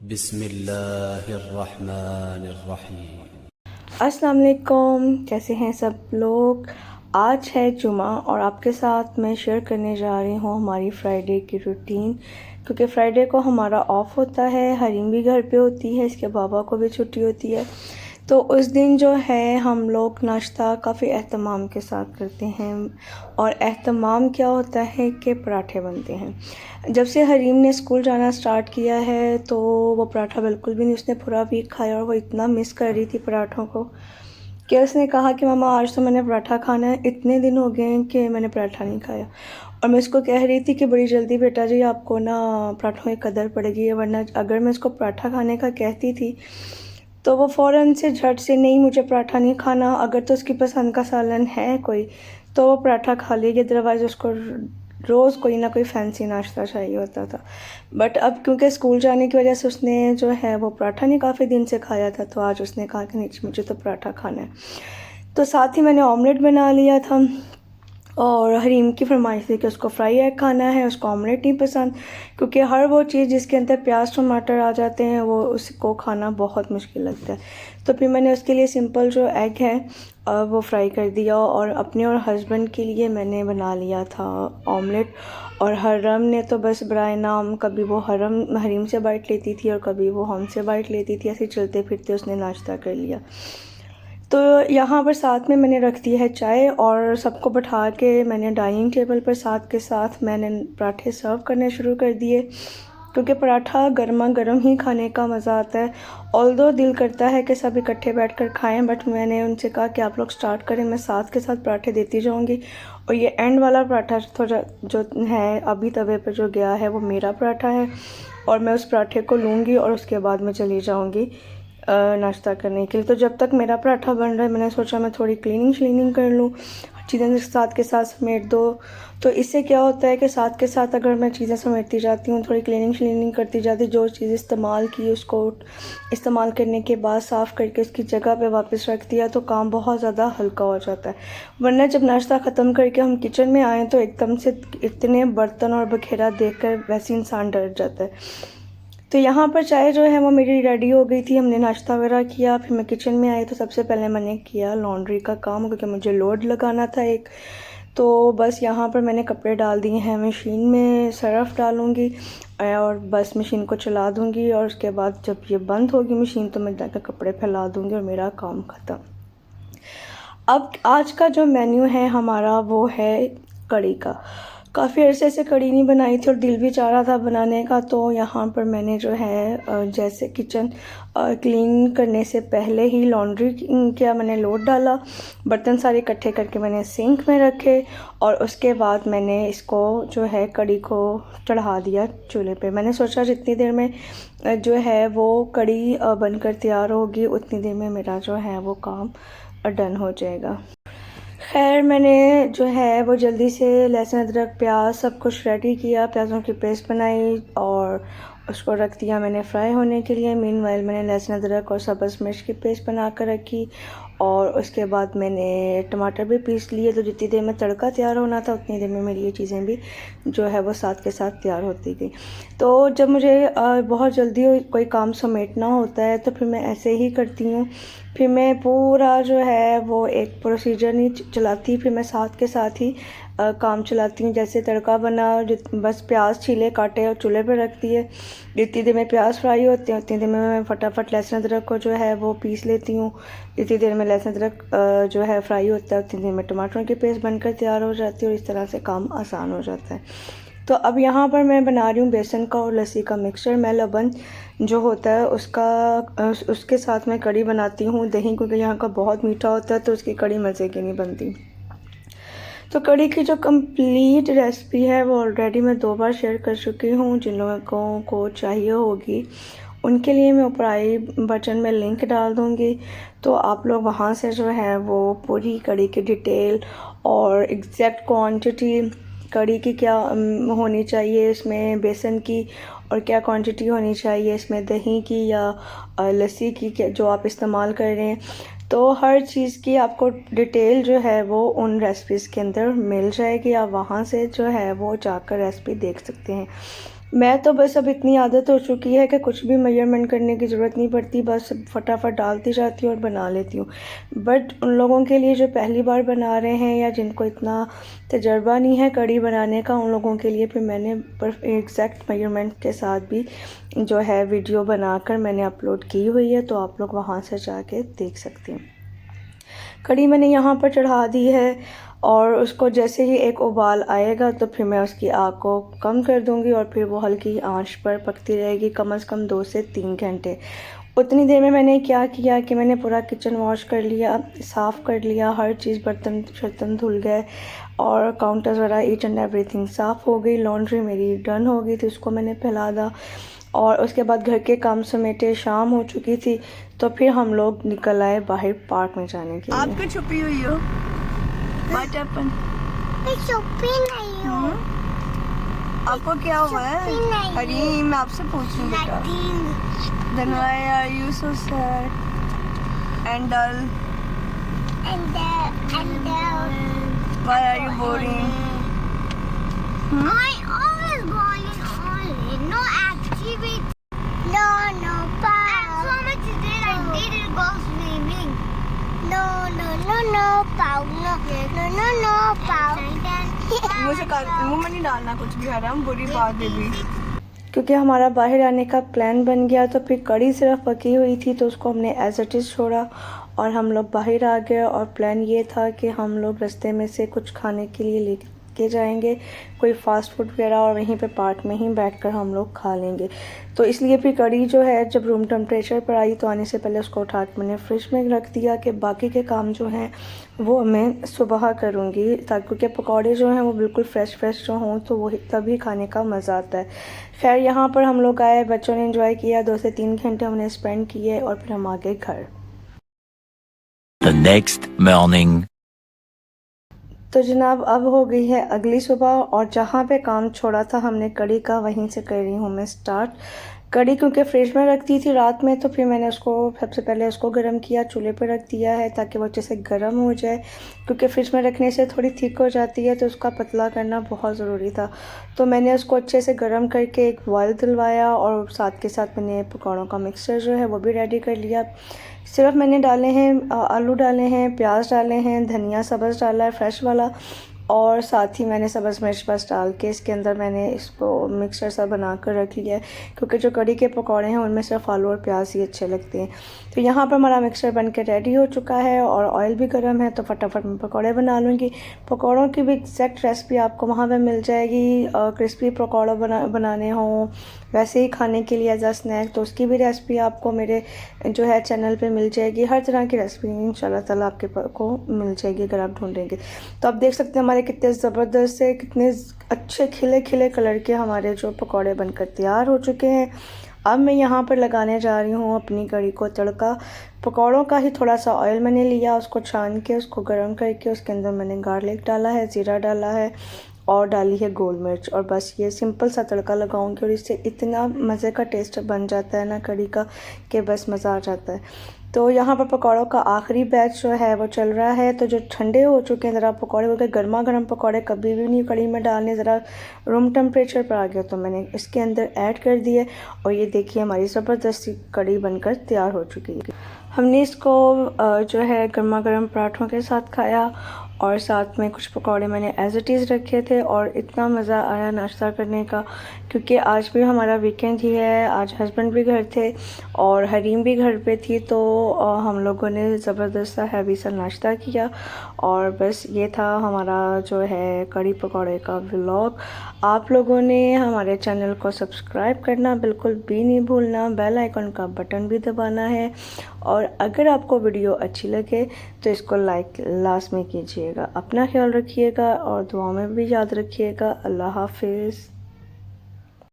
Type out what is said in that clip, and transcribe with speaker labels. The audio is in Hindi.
Speaker 1: बिस्मिल्लाहिर्रहमानिर्रहीम।
Speaker 2: अस्सलाम वालेकुम, कैसे हैं सब लोग। आज है जुमा और आपके साथ मैं शेयर करने जा रही हूँ हमारी फ्राइडे की रूटीन, क्योंकि फ्राइडे को हमारा ऑफ़ होता है। हरीम भी घर पे होती है, इसके बाबा को भी छुट्टी होती है। तो उस दिन जो है हम लोग नाश्ता काफ़ी एहतमाम के साथ करते हैं। और एहतमाम क्या होता है कि पराठे बनते हैं। जब से हरीम ने स्कूल जाना स्टार्ट किया है तो वो पराठा बिल्कुल भी नहीं उसने पूरा वीक खाया, और वो इतना मिस कर रही थी पराठों को कि उसने कहा कि मामा आज तो मैंने पराठा खाना है, इतने दिन हो गए हैं कि मैंने पराठा नहीं खाया। और मैं इसको कह रही थी कि बड़ी जल्दी बेटा जी आपको ना पराठों की कदर पड़ेगी, वरना अगर मैं इसको पराठा खाने का कहती थी तो वो फ़ौरन से झट से नहीं मुझे पराठा नहीं खाना, अगर तो उसकी पसंद का सालन है कोई तो वो पराठा खा लेगी, अदरवाइज़ उसको रोज़ कोई ना कोई फैंसी नाश्ता चाहिए होता था। बट अब क्योंकि स्कूल जाने की वजह से उसने जो है वो पराठा नहीं काफ़ी दिन से खाया था, तो आज उसने कहा कि नहीं मुझे तो पराठा खाना है। तो साथ ही मैंने ऑमलेट बना लिया था, और हरीम की फरमाइश थी कि उसको फ्राई एग खाना है, उसको ऑमलेट नहीं पसंद, क्योंकि हर वो चीज़ जिसके अंदर प्याज टमाटर आ जाते हैं वो उसको खाना बहुत मुश्किल लगता है। तो फिर मैंने उसके लिए सिंपल जो एग है वो फ्राई कर दिया, और अपने और हस्बैंड के लिए मैंने बना लिया था ऑमलेट। और हरम ने तो बस बराए नाम कभी वो हरीम से बाइट लेती थी और कभी वो हमसे बाइट लेती थी, ऐसे चलते फिरते उसने नाश्ता कर लिया। तो यहाँ पर साथ में मैंने रख दी है चाय, और सबको बैठा के मैंने डाइनिंग टेबल पर साथ के साथ मैंने पराठे सर्व करने शुरू कर दिए, क्योंकि पराठा गर्मा गर्म ही खाने का मज़ा आता है। ऑल्दो दिल करता है कि सब इकट्ठे बैठकर खाएं, बट मैंने उनसे कहा कि आप लोग स्टार्ट करें, मैं साथ के साथ पराठे देती जाऊंगी। और ये एंड वाला पराठा जो है अभी तवे पर जो गया है वो मेरा पराठा है, और मैं उस पराठे को लूँगी और उसके बाद मैं चली जाऊँगी नाश्ता करने के लिए। तो जब तक मेरा पराठा बन रहा है मैंने सोचा मैं थोड़ी क्लीनिंग कर लूँ, चीज़ें साथ के साथ समेट दो। तो इससे क्या होता है कि साथ के साथ अगर मैं चीज़ें समेटती जाती हूँ, थोड़ी क्लीनिंग करती जाती, जो चीज़ इस्तेमाल की उसको इस्तेमाल करने के बाद साफ़ करके उसकी जगह पे वापस रख दिया, तो काम बहुत ज़्यादा हल्का हो जाता है। वरना जब नाश्ता ख़त्म करके हम किचन में आएँ तो एकदम से इतने बर्तन और बखेरा देख कर वैसे इंसान डर जाता है। तो यहाँ पर चाय जो है वो मेरी रेडी हो गई थी, हमने नाश्ता वगैरह किया, फिर मैं किचन में आई तो सबसे पहले मैंने किया लॉन्ड्री का काम, क्योंकि मुझे लोड लगाना था एक। तो बस यहाँ पर मैंने कपड़े डाल दिए हैं मशीन में, सर्फ़ डालूँगी और बस मशीन को चला दूँगी, और उसके बाद जब ये बंद होगी मशीन तो मैं जाकर कपड़े फैला दूँगी और मेरा काम ख़त्म। अब आज का जो मेन्यू है हमारा वो है कढ़ी का। काफ़ी अरसे से कढ़ी नहीं बनाई थी और दिल भी चाह रहा था बनाने का, तो यहाँ पर मैंने जो है जैसे किचन क्लीन करने से पहले ही लॉन्ड्री किया, मैंने लोड डाला, बर्तन सारे इकट्ठे करके मैंने सिंक में रखे, और उसके बाद मैंने इसको जो है कढ़ी को चढ़ा दिया चूल्हे पे। मैंने सोचा जितनी देर में जो है वो कढ़ी बनकर तैयार होगी उतनी देर में मेरा जो है वो काम डन हो जाएगा। खैर मैंने जो है वो जल्दी से लहसुन अदरक प्याज सब कुछ रेडी किया, प्याज़ों की पेस्ट बनाई और उसको रख दिया मैंने फ्राई होने के लिए। मीनवाइल मैंने लहसुन अदरक और सब्ज़ मिर्च की पेस्ट बना कर रखी, और उसके बाद मैंने टमाटर भी पीस लिए। तो जितनी देर में तड़का तैयार होना था उतनी देर में मेरी ये चीज़ें भी जो है वो साथ के साथ तैयार होती गई। तो जब मुझे बहुत जल्दी कोई काम समेटना होता है तो फिर मैं ऐसे ही करती हूँ। फिर मैं पूरा जो है वो एक प्रोसीजर नहीं चलाती, फिर मैं साथ के साथ ही काम चलाती हूँ। जैसे तड़का बना, बस प्याज छीले काटे और चूल्हे पर रख दिए, जितनी देर में प्याज फ्राई होते हैं उतनी देर में मैं फटाफट लहसुन अदरक को जो है वो पीस लेती हूँ। जितनी देर में लहसुन अदरक जो है फ्राई होता है उतनी देर में टमाटरों की पेस्ट बनकर तैयार हो जाती है, और इस तरह से काम आसान हो जाता है। तो अब यहाँ पर मैं बना रही हूँ बेसन का और लस्सी का मिक्सचर। मैं लबन जो होता है उसके साथ मैं कढ़ी बनाती हूँ, दही क्योंकि यहाँ का बहुत मीठा होता है तो उसकी कढ़ी मज़े की नहीं बनती। तो कढ़ी की जो कंप्लीट रेसिपी है वो ऑलरेडी मैं 2 बार शेयर कर चुकी हूँ। जिन लोगों को चाहिए होगी उनके लिए मैं ऊपर आई बटन में लिंक डाल दूँगी, तो आप लोग वहाँ से जो है वो पूरी कढ़ी की डिटेल और एग्जैक्ट क्वांटिटी कढ़ी की क्या होनी चाहिए इसमें बेसन की, और क्या क्वांटिटी होनी चाहिए इसमें दही की या लस्सी की जो आप इस्तेमाल कर रहे हैं, तो हर चीज़ की आपको डिटेल जो है वो उन रेसिपीज़ के अंदर मिल जाएगी। आप वहाँ से जो है वो जाकर रेसिपी देख सकते हैं। मैं तो बस अब इतनी आदत हो चुकी है कि कुछ भी मेजरमेंट करने की ज़रूरत नहीं पड़ती, बस फटाफट डालती जाती हूँ और बना लेती हूँ। बट उन लोगों के लिए जो पहली बार बना रहे हैं या जिनको इतना तजर्बा नहीं है कढ़ी बनाने का, उन लोगों के लिए फिर मैंने एग्जैक्ट मेजरमेंट के साथ भी जो है वीडियो बनाकर मैंने अपलोड की हुई है, तो आप लोग वहाँ से जाके देख सकते हैं। कढ़ी मैंने यहाँ पर चढ़ा दी है और उसको जैसे ही एक उबाल आएगा तो फिर मैं उसकी आग को कम कर दूँगी और फिर वो हल्की आंच पर पकती रहेगी कम से कम 2 से 3 घंटे। उतनी देर में मैंने क्या किया कि मैंने पूरा किचन वॉश कर लिया, साफ़ कर लिया, हर चीज़ बर्तन धुल गए और काउंटर्स वगैरह ईच एंड एवरीथिंग साफ़ हो गई। लॉन्ड्री मेरी डन हो गई थी, उसको मैंने फैला दा और उसके बाद घर के काम समेटे, शाम हो चुकी थी तो फिर हम लोग निकल आए बाहर पार्क में जाने के लिए। आप क्यों छुपी हुई हो? What happened?
Speaker 1: मैं छुपी नहीं हूँ।
Speaker 2: आपको क्या हुआ है? अरे मैं आपसे पूछ रही हूँ बेटा। Then why are you so sad and dull?
Speaker 1: And
Speaker 2: Why are you boring?
Speaker 1: I always boring only. No activity. No power. And so much did I didn't go swimming. No power. No power.
Speaker 2: मुँह में नहीं डालना कुछ भी, हराम बुरी बात है भी। क्योंकि हमारा बाहर आने का प्लान बन गया तो फिर कढ़ी सिर्फ पकी हुई थी तो उसको हमने एज इट इज़ छोड़ा और हम लोग बाहर आ गए और प्लान ये था कि हम लोग रास्ते में से कुछ खाने के लिए लेके जाएंगे, कोई फ़ास्ट फूड वगैरह, और वहीं पे पार्क में ही बैठकर हम लोग खा लेंगे। तो इसलिए फिर कढ़ी जो है जब रूम टेम्परेचर पर आई तो आने से पहले उसको उठा के मैंने फ्रिज में रख दिया कि बाकी के काम जो हैं वो मैं सुबह करूँगी, ताकि क्योंकि पकौड़े जो हैं वो बिल्कुल फ्रेश जो हों तो वो तभी खाने का मज़ा आता है। खैर यहाँ पर हम लोग आए, बच्चों ने एंजॉय किया, 2 से 3 घंटे हमने स्पेंड किए और फिर हम आ गए घर।
Speaker 3: The next morning.
Speaker 2: तो जनाब अब हो गई है अगली सुबह और जहाँ पे काम छोड़ा था हमने कढ़ी का वहीं से कर रही हूँ मैं स्टार्ट। कढ़ी क्योंकि फ्रिज में रख दी थी रात में तो फिर मैंने उसको सबसे पहले उसको गर्म किया, चूल्हे पर रख दिया है ताकि वो अच्छे से गर्म हो जाए, क्योंकि फ्रिज में रखने से थोड़ी थिक हो जाती है तो उसका पतला करना बहुत ज़रूरी था। तो मैंने उसको अच्छे से गर्म करके एक बॉयल दिलवाया और साथ के साथ मैंने पकौड़ों का मिक्सचर जो है वो भी रेडी कर लिया। सिर्फ मैंने डाले हैं आलू डाले हैं, प्याज डाले हैं, धनिया सब्ज़ डाला है फ्रेश वाला, और साथ ही मैंने सब्ज़ मिर्च बस डाल के इसके अंदर मैंने इसको मिक्सचर सा बना कर रख लिया है, क्योंकि जो कढ़ी के पकौड़े हैं उनमें सिर्फ आलू और प्याज ही अच्छे लगते हैं। तो यहाँ पर हमारा मिक्सचर बन के रेडी हो चुका है और ऑयल भी गर्म है तो फटाफट मैं पकौड़े बना लूँगी। पकौड़ों की भी एग्जैक्ट रेसिपी आपको वहाँ पर मिल जाएगी। क्रिस्पी पकौड़ा बनाने हों वैसे ही खाने के लिए एज आ स्नैक तो उसकी भी रेसिपी आपको मेरे जो है चैनल पे मिल जाएगी। हर तरह की रेसिपी इंशाल्लाह ताला आपके को मिल जाएगी अगर आप ढूंढेंगे। तो आप देख सकते हैं हमारे कितने ज़बरदस्त से कितने अच्छे खिले खिले कलर के हमारे जो पकौड़े बनकर तैयार हो चुके हैं। अब मैं यहाँ पर लगाने जा रही हूँ अपनी कढ़ी को तड़का। पकौड़ों का ही थोड़ा सा ऑयल मैंने लिया, उसको छान के उसको गर्म करके उसके अंदर मैंने गार्लिक डाला है, ज़ीरा डाला है और डाली है गोल मिर्च, और बस ये सिंपल सा तड़का लगाऊंगी और इससे इतना मज़े का टेस्ट बन जाता है ना कढ़ी का कि बस मज़ा आ जाता है। तो यहाँ पर पकौड़ों का आखिरी बैच जो है वो चल रहा है। तो जो ठंडे हो चुके हैं ज़रा पकौड़े हो गए, गर्मा गर्म पकौड़े कभी भी नहीं कढ़ी में डालने, ज़रा रूम टेम्परेचर पर आ गया तो मैंने इसके अंदर ऐड कर दिए और ये देखिए हमारी ज़बरदस्ती कढ़ी बनकर तैयार हो चुकी है। हमने इसको जो है गर्मा गर्म पराठों के साथ खाया और साथ में कुछ पकौड़े मैंने एज इट इज़ रखे थे और इतना मज़ा आया नाश्ता करने का, क्योंकि आज भी हमारा वीकेंड ही है। आज हस्बैंड भी घर थे और हरीम भी घर पे थी, तो हम लोगों ने ज़बरदस्त सा हैवी सा नाश्ता किया और बस ये था हमारा जो है कढ़ी पकौड़े का व्लॉग। आप लोगों ने हमारे चैनल को सब्सक्राइब करना बिल्कुल भी नहीं भूलना, बेल आइकन का बटन भी दबाना है और अगर आपको वीडियो अच्छी लगे तो इसको लाइक लाजमी कीजिएगा। अपना ख्याल रखिएगा और दुआ में भी याद रखिएगा। अल्लाह हाफिज़।